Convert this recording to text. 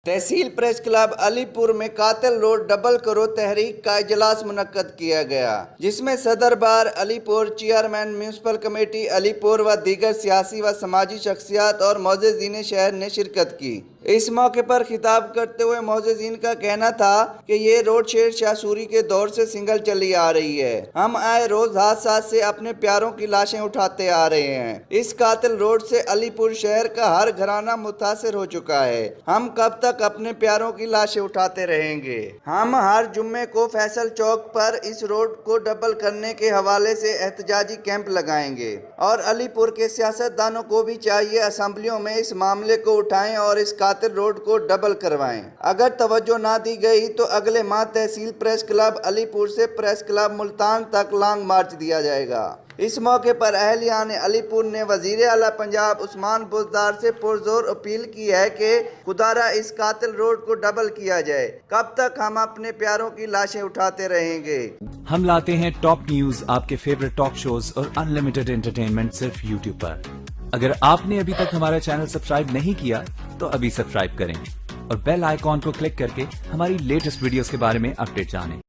तहसील press club Alipur में कातिल road double करो तहरीक का इजलास मुनक्कद किया गया, जिसमें सदर bar Alipur, chairman municipal committee Alipur व दीगर सियासी व समाजी शख्सियात और मोअज़्ज़िज़ीन शहर ने शिरकत की। इस मौके पर खिताब करते हुए मोअज़्ज़िज़ीन का कहना था कि ये रोड शेर शाह सूरी के दौर से सिंगल चली आ रही है। हम आए रोज हादसा से अपने प्यारों की लाशें उठाते आ रहे हैं। इस कातिल रोड से अलीपुर शहर का हर घराना मुतासिर हो चुका है। हम कब तक अपने प्यारों की लाशें उठाते रहेंगे? हम हर जुम्मे को फैसल चौक पर इस रोड को डबल करने के हवाले से एहतजाजी कैंप लगाएंगे और अलीपुर के सियासतदानों को भी चाहिए असेंबलियों में इस मामले को उठाएं और इस कातिल रोड को डबल करवाएं। अगर तवज्जो ना दी गई तो अगले माह तहसील प्रेस क्लब अलीपुर से प्रेस क्लब मुल्तान तक लॉन्ग मार्च दिया जाएगा। इस मौके पर अहलियान अलीपुर ने वजीर आला पंजाब उस्मान बुज़दार से पुरजोर अपील की है कि खुदारा इस कातिल रोड को डबल किया जाए। कब तक हम अपने प्यारों की लाशें उठाते रहेंगे? हम लाते हैं टॉप न्यूज, आपके फेवरेट टॉक शोज और अनलिमिटेड एंटरटेनमेंट सिर्फ यूट्यूब पर। अगर आपने अभी तक हमारा चैनल सब्सक्राइब नहीं किया तो अभी सब्सक्राइब करें और बेल आइकॉन को क्लिक करके हमारी लेटेस्ट वीडियोस के बारे में अपडेट जानें।